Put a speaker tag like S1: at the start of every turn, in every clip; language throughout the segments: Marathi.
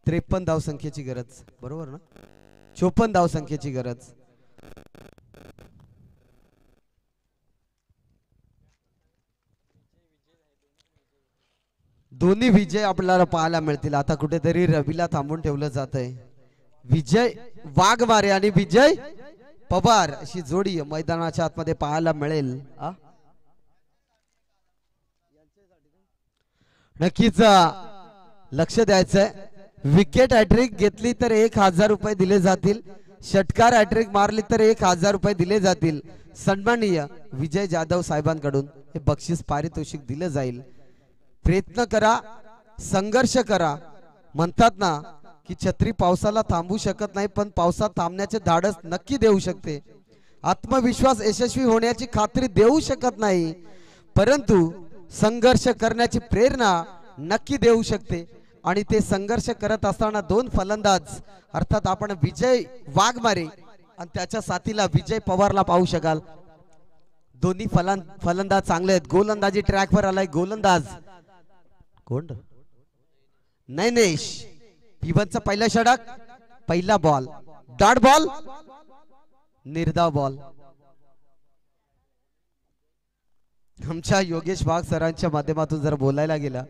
S1: 53 धावसंख्येची गरज, बरोबर ना? 54 धावसंख्येची गरज. दोन्ही विजय आपल्याला पाहायला मिळतील. आता कुठेतरी रवीला थांबून ठेवलं जात आहे. विजय वाघमारे आणि विजय पवार अशी जोडी मैदानाच्या आतमध्ये पाहायला मिळेल. नक्कीच लक्ष द्यायचंय. विकेट हॅट्रिक घेतली तर 1000 रुपये दिले जातील. षटकार हॅट्रिक मारली तर 1000 रुपये दिले जातील. सन्माननीय विजय जाधव साहेबांकडून हे बक्षीस पारितोषिक दिले जाईल. प्रयत्न करा, संघर्ष करा. म्हणतात ना की छत्री पावसाला थांबवू शकत नाही, पण पावसात थांबण्याचे धाडस नक्की देऊ शकते. आत्मविश्वास यशस्वी होण्याची खात्री देऊ शकत नाही, परंतु संघर्ष करण्याची प्रेरणा नक्की देऊ शकते. आणि ते संघर्ष करत असताना दोन फलंदाज अर्थात आपण विजय वाघमारे आणि त्याच्या साथीला विजय पवारला पाहू शकाल. दोन्ही फलंदाज चांगले आहेत. गोलंदाजी ट्रॅकवर आलाय. गोलंदाज कोण? नैनेश. पिबनचा पहिला षटक, पहिला बॉल, डॉट बॉल, निर्धाव बॉल. आमच्या योगेश वाघ सरांच्या माध्यमातून जर बोलायला गेला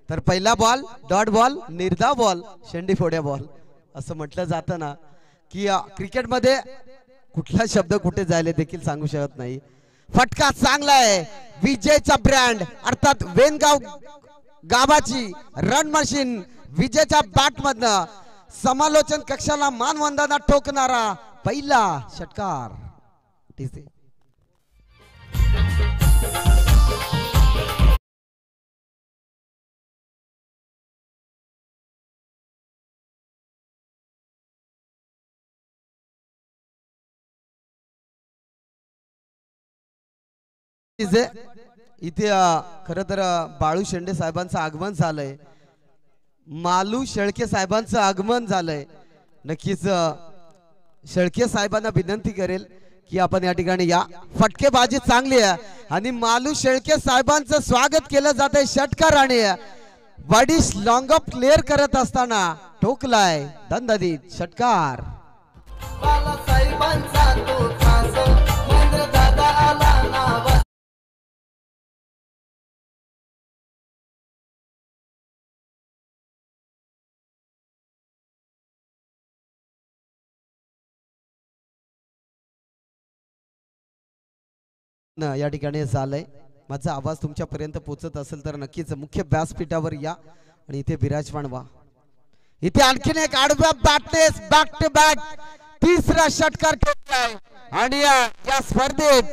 S1: तर पहिला बॉल, डॉट बॉल, निर्धाव बॉल, शेंडी फोड्या बॉल असं म्हटलं जातं ना की क्रिकेटमध्ये कुठला शब्द कुठे जायला देखील सांगू शकत नाही. फटका चांगला आहे. विजयचा ब्रँड अर्थात वेनगाव गावाची रन मशीन विजयच्या बॅट मधनं समालोचन कक्षाला मानवंदना ठोकणारा पहिला षटकार. इथे खरं तर बाळू शेंडे साहेबांचं आगमन झालंय. मालू शेळके साहेबांचं आगमन झालंय. नक्कीच शेळके साहेबांना विनंती करेल की आपण या ठिकाणी या. फटकेबाजी चांगली आहे आणि मालू शेळके साहेबांचं स्वागत केलं जात आहे. षटकार आणि वाडीस लॉंग ऑफ क्लिअर करत असताना ठोकलाय दंडदीत षटकार. या ठिकाणी झालंय. माझा आवाज तुमच्यापर्यंत पोहोचत असेल तर नक्कीच मुख्य व्यासपीठावर या आणि इथे विराजमान व्हा. इथे आणखीन एक आडव्या बॅटनेस बॅक टू बॅक तिसरा षटकार ठोकलाय आणि या स्पर्धेत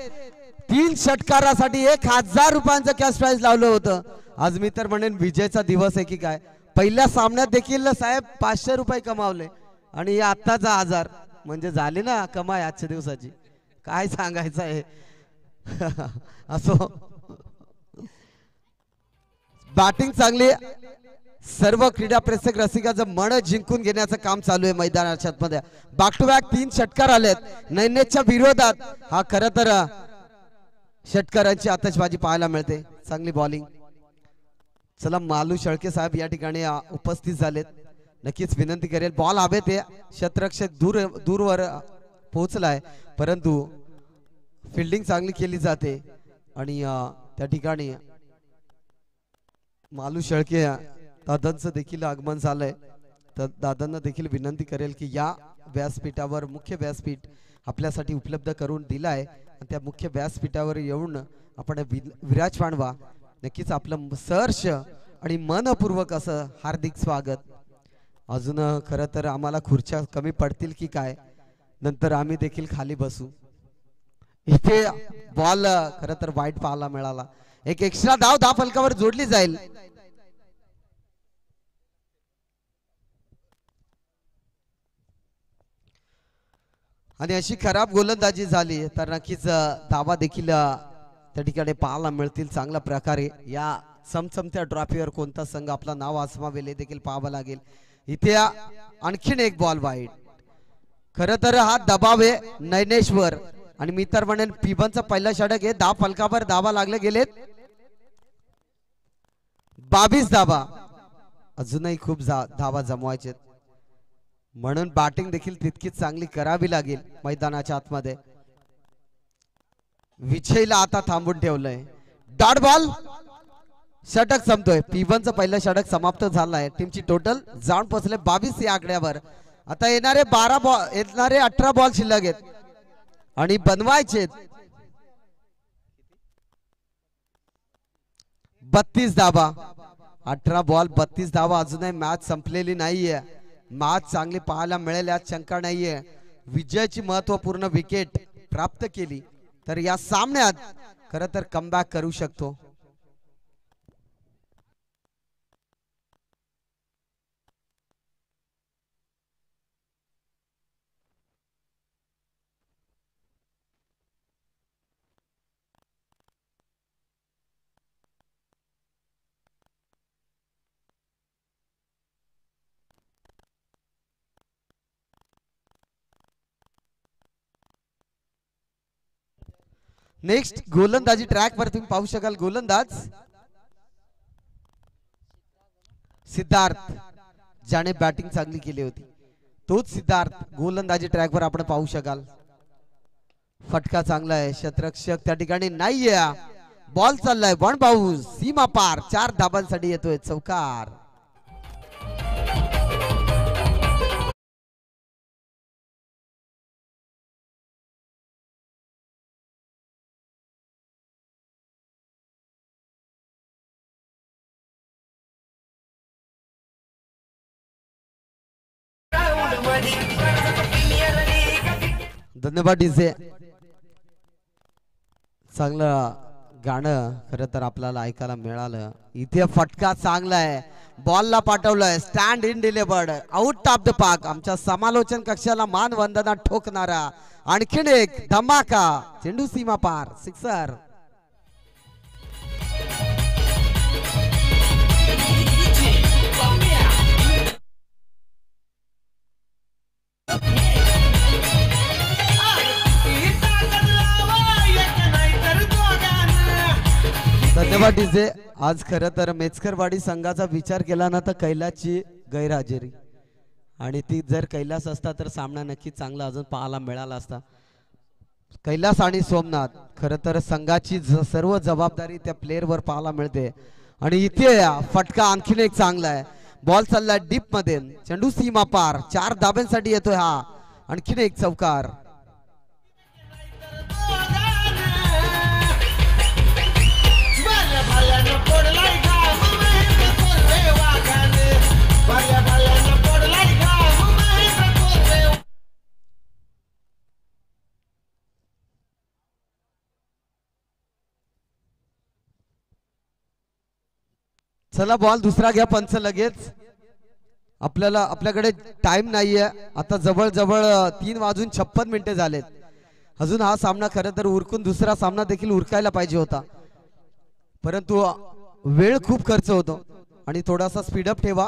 S1: 3 षटकारासाठी 1000 रुपयांचं कॅश प्राइज लावलं होतं. आज मी तर म्हणेन विजयचा दिवस आहे की काय. पहिल्या सामन्यात देखील साहेब 500 रुपये कमावले आणि आत्ताचा 1000 म्हणजे झाली ना कमाई आजच्या दिवसाची. काय सांगायचं आहे. असो बॅटिंग चांगली. सर्व क्रीडा प्रेक्षक रसिकाचं मन जिंकून घेण्याचं काम चालू आहे मैदानाच्या मध्ये. बॅक टू बॅक 3 षटकार आलेत. नैनेशच्या विरोधात हा खरं तर षटकारांची आतषबाजी पाहायला मिळते. चांगली बॉलिंग. चला मालू शेळके साहेब या ठिकाणी उपस्थित झालेत. नक्कीच विनंती करेल. बॉल हवे ते क्षेत्ररक्षक दूरवर पोहोचलाय, परंतु फिल्डिंग चांगली केली जाते आणि त्या ठिकाणी मालू शेळके दादांचं देखील आगमन झालंय. तर दादांना देखील विनंती करेल की या व्यासपीठावर मुख्य व्यासपीठ आपल्यासाठी उपलब्ध करून दिलाय आणि त्या मुख्य व्यासपीठावर येऊन आपण विराजमान व्हा. नक्कीच आपलं सहर्ष आणि मनपूर्वक असं हार्दिक स्वागत. अजून खरं तर आम्हाला खुर्च्या कमी पडतील की काय, नंतर आम्ही देखील खाली बसू. इथे बॉल खरं तर वाईट पाहायला मिळाला. एक एक्स्ट्रा धाव धाव फलकावर जोडली जाईल. आणि अशी खराब गोलंदाजी झाली तर नक्कीच धावा देखील त्या ठिकाणी पाहायला मिळतील चांगल्या प्रकारे. या चमचमत्या ट्रॉफीवर कोणता संघ आपला नाव आसमावेल हे देखील पाहावं लागेल. इथे आणखीन एक बॉल वाईट. खरं तर हा दबाव आहे नैनेशवर आणि मी तर म्हणेन पिबनचा पहिला षटक आहे. 10 फलकावर धावा लागले गेलेत. 22 धावा. अजूनही खूप धावा जमवायचे. म्हणून बॅटिंग देखील तितकीच चांगली करावी लागेल मैदानाच्या आतमध्ये. विजयला आता थांबून ठेवलंय. डॉट बॉल षटक संपतोय. P1चं पहिलं षटक समाप्त झालंय. टीमची टोटल जाऊन पोहोचले 22 या आकड्यावर. आता येणारे 18 बॉल शिल्लक आहेत आणि बनवायचे 32 धावा. 18 बॉल 32 धावा. अजूनही मॅच संपलेली नाहीये. मॅच चांगली पाहायला मिळेल यात शंका नाहीये. विजयाची महत्वपूर्ण विकेट प्राप्त केली तर या सामन्यात खरं तर कमबॅक करू शकतो. नेक्स्ट गोलंदाजी ट्रॅक वर तुम्ही पाहू शकाल. गोलंदाज सिद्धार्थ ज्याने बॅटिंग चांगली केली होती तोच सिद्धार्थ गोलंदाजी ट्रॅक वर आपण पाहू शकाल. फटका चांगला आहे. क्षेत्ररक्षक त्या ठिकाणी नाहीये. बॉल चाललाय वन बाउंस सीमा पार. 4 धाबांसाठी येतोय चौकार. धन्यवाद डीजे. चांगलं गाणं खरं तर आपल्याला ऐकायला मिळालं. इथे फटका चांगला आहे. बॉलला पाठवलंय. Stand in delivered out of the park. आमच्या समालोचन कक्षाला मान वंदना ठोकणारा आणखीन एक धमाका. चेंडू सीमा पार. सिक्सर. धन्यवाद डीजे. आज खरं तर मेचकरवाडी संघाचा विचार केला ना तर कैलासची गैरहजेरी आणि ती जर कैलास असता तर सामना नक्की चांगला अजून पाहायला मिळाला असता. कैलास आणि सोमनाथ खरं तर संघाची सर्व जबाबदारी त्या प्लेअर वर पाहायला मिळते. आणि इथे फटका आणखीन एक चांगला आहे. बॉल चाललाय डीप मध्ये. चेंडू सीमा पार. 4 धाब्यांसाठी येतोय हा. आणखीन एक चौकार. चला बॉल दुसरा घ्या पंच लगेच. आपल्याकडे टाइम नाहीये. आता जवळ 3:56 झालेत. अजून हा सामना खरं तर उरकून दुसरा सामना देखील उरकायला पाहिजे होता परंतु वेळ खूप खर्च होतो आणि थोडासा स्पीडअप ठेवा.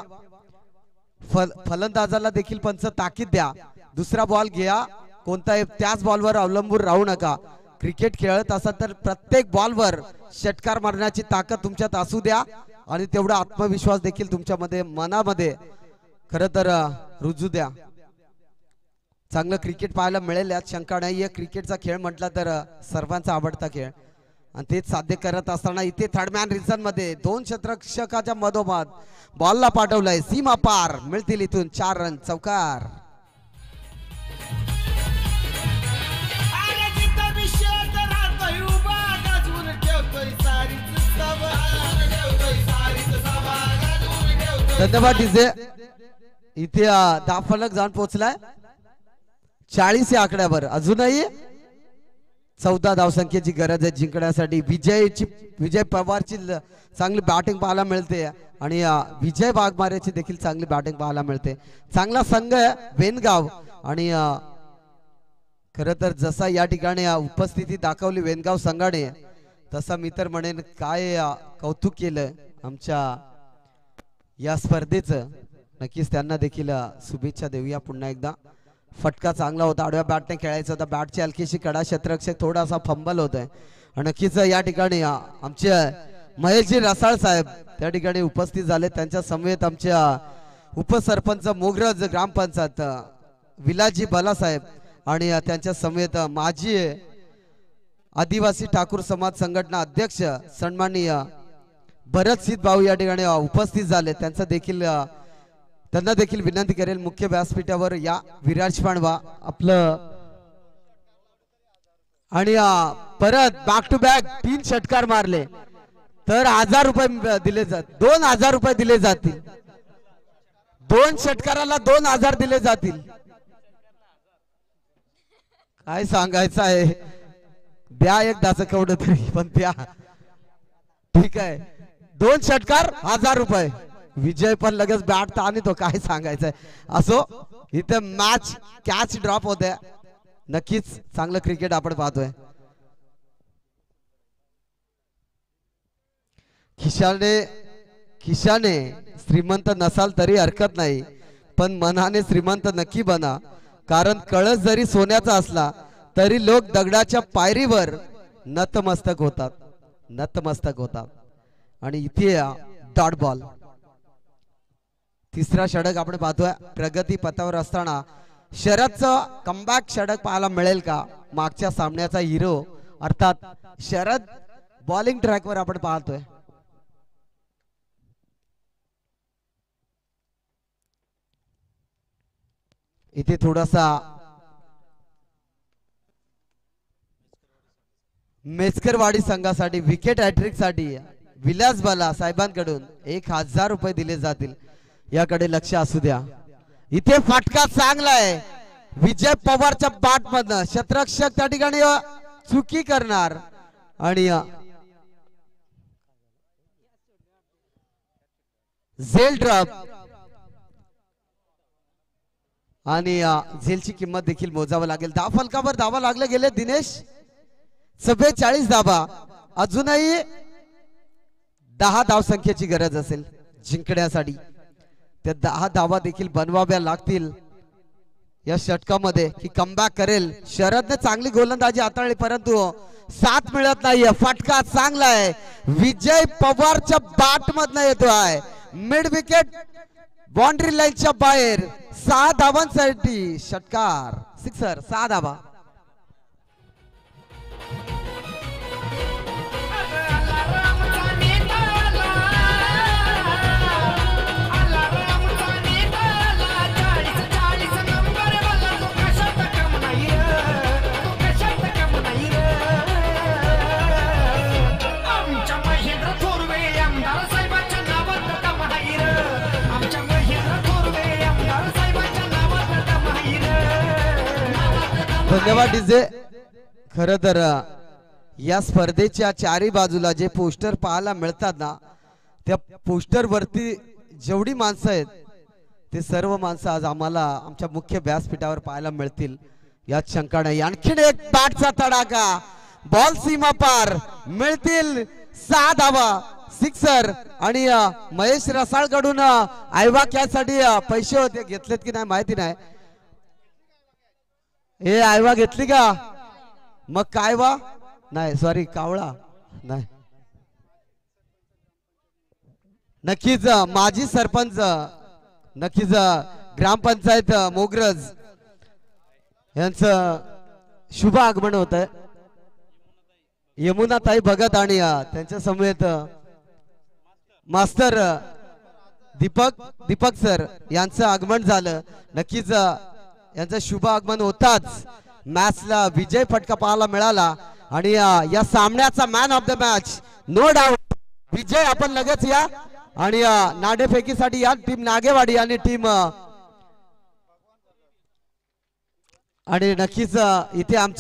S1: फलंदाजाला देखील पंच ताकीद द्या. दुसरा बॉल घ्या. कोणताही त्याच बॉलवर अवलंबून राहू नका. क्रिकेट खेळत असाल तर प्रत्येक बॉलवर षटकार मारण्याची ताकद तुमच्यात असू द्या आणि तेवढा आत्मविश्वास देखील तुमच्यामध्ये मनामध्ये खरं तर रुजू द्या. चांगलं क्रिकेट पाहायला मिळेल यात शंका नाहीये. क्रिकेटचा खेळ म्हटला तर सर्वांचा आवडता खेळ आणि तेच साध्य करत असताना इथे थर्ड मॅन रिझन मध्ये 2 क्षेत्ररक्षकाच्या मधोमध बॉलला पाठवलंय. सीमा पार. मिळतील इथून 4 रन. चौकार. धन्यवाद डीजे. इथे 10 फलक जाऊन पोहोचलाय 40 या आकड्यावर. अजूनही 14 धावसंख्येची गरज आहे जिंकण्यासाठी. विजय पवारची चांगली बॅटिंग पाहायला मिळते आणि विजय वाघमारेची देखील चांगली बॅटिंग पाहायला मिळते. चांगला संघ आहे वेनगाव आणि खरं तर जसा या ठिकाणी उपस्थिती दाखवली वेनगाव संघाने तसा मी तर म्हणेन काय कौतुक केलं आमच्या या स्पर्धेचं. नक्कीच त्यांना देखील शुभेच्छा देऊया पुन्हा एकदा. फटका चांगला होता. आडव्या बॅटने खेळायचा होता. बॅटची हलकीशी कडा. क्षेत्ररक्षक थोडासा फंबल होतोय. नक्कीच या ठिकाणी आमचे महेशजी रसाळ साहेब त्या ठिकाणी उपस्थित झाले. त्यांच्या समवेत आमच्या उपसरपंच मोगरज ग्रामपंचायत विलाजी बालासाहेब आणि त्यांच्या समेत माजी आदिवासी ठाकूर समाज संघटना अध्यक्ष सन्माननीय भरत सिद्ध भाऊ या ठिकाणी उपस्थित झाले। त्यांना देखील विनंती करेल मुख्य व्यासपीठावर या विराज पांडवा आपलं आणि परत बॅक टू बॅक 3 षटकार मारले तर 1000 रुपये दिले जातील, 2000 रुपये दिले जातील, 2 षटकाराला 2000 दिले जातील। काय सांगायचं आहे, द्या एक दास केवढं तरी पण द्या, ठीक आहे। 2 षटकार 1000 रुपये, विजय पण लगेच बॅट आणि तो काय सांगायचंय। असो इथे मॅच कॅच ड्रॉप होते, नक्कीच चांगलं क्रिकेट आपण पाहतोय। खिशाने श्रीमंत नसाल तरी हरकत नाही, पण मनाने श्रीमंत नक्की बना, कारण कळस जरी सोन्याचा असला तरी लोक दगडाच्या पायरीवर नतमस्तक होतात। आणि इथे डॉट बॉल, तिसरा षटक आपण पाहतोय। प्रगती पथावर असताना शरदचं कमबॅक षटक पाहायला मिळेल का? मागच्या सामन्याचा हिरो अर्थात शरद बॉलिंग ट्रॅकवर आपण पाहतोय। इथे थोडासा मेचकरवाडी संघासाठी विकेट हॅट्रिक साठी विलास बाला साहेबांकडून 1000 रुपये दिले जातील, याकडे लक्ष असू द्या। इथे फटका चांगला आहे विजय पवारच्या बॅट मधनं, क्षेत्ररक्षक त्या ठिकाणी चुकी करणार आणि झेल ड्रॉप आणि झेलची किंमत देखील मोजावं लागेल। धाव फलकावर धावा लागले गेले दिनेश, 44 धावा, अजूनही 10 धावसंख्येची गरज असेल जिंकण्यासाठी, त्या 10 धावा देखील बनवाव्या लागतील या षटकामध्ये की कमबॅक करेल। शरदने चांगली गोलंदाजी हाताळली परंतु साथ मिळत नाहीये। फटका चांगला आहे, विजय पवारच्या बॅट मधनं येतो आहे, मिड विकेट बाउंड्री लाईनच्या बाहेर, 6 धावांसाठी षटकार, सिक्सर, 6 धावा। धन्यवाद डीजे। खरं तर या स्पर्धेच्या चारी बाजूला जे पोस्टर पाहायला मिळतात ना, त्या पोस्टर वरती जेवढी माणसं आहेत ते सर्व माणसं आज आम्हाला आमच्या मुख्य व्यासपीठावर पाहायला मिळतील यात शंका नाही। आणखीन एक बॅटचा तडाखा, बॉल सीमा पार, मिळतील 6 धावा, सिक्सर। आणि महेश रसाळकडून आयवा कॅचसाठी पैसे होते, घेतलेत की नाही माहिती नाही। हे आयवा घेतली का? मग काय वा नाही, सॉरी कावळा नाही, नक्कीच माजी सरपंच, नक्कीच ग्रामपंचायत मोगरज यांचं शुभ आगमन होत आहे। यमुनाताई भगत आणि त्यांच्या समेत मास्तर दीपक सर यांचं आगमन झालं। नक्कीच यांचं शुभ आगमन होताच मॅचला विजय फटका पाहायला मिळाला आणि या सामन्याचा man of the match no doubt Vijay. आपण लगेच या आणि नाणेफेकीसाठी या टीम नागेवाडी आणि टीम आणि नक्कीच इथे आमची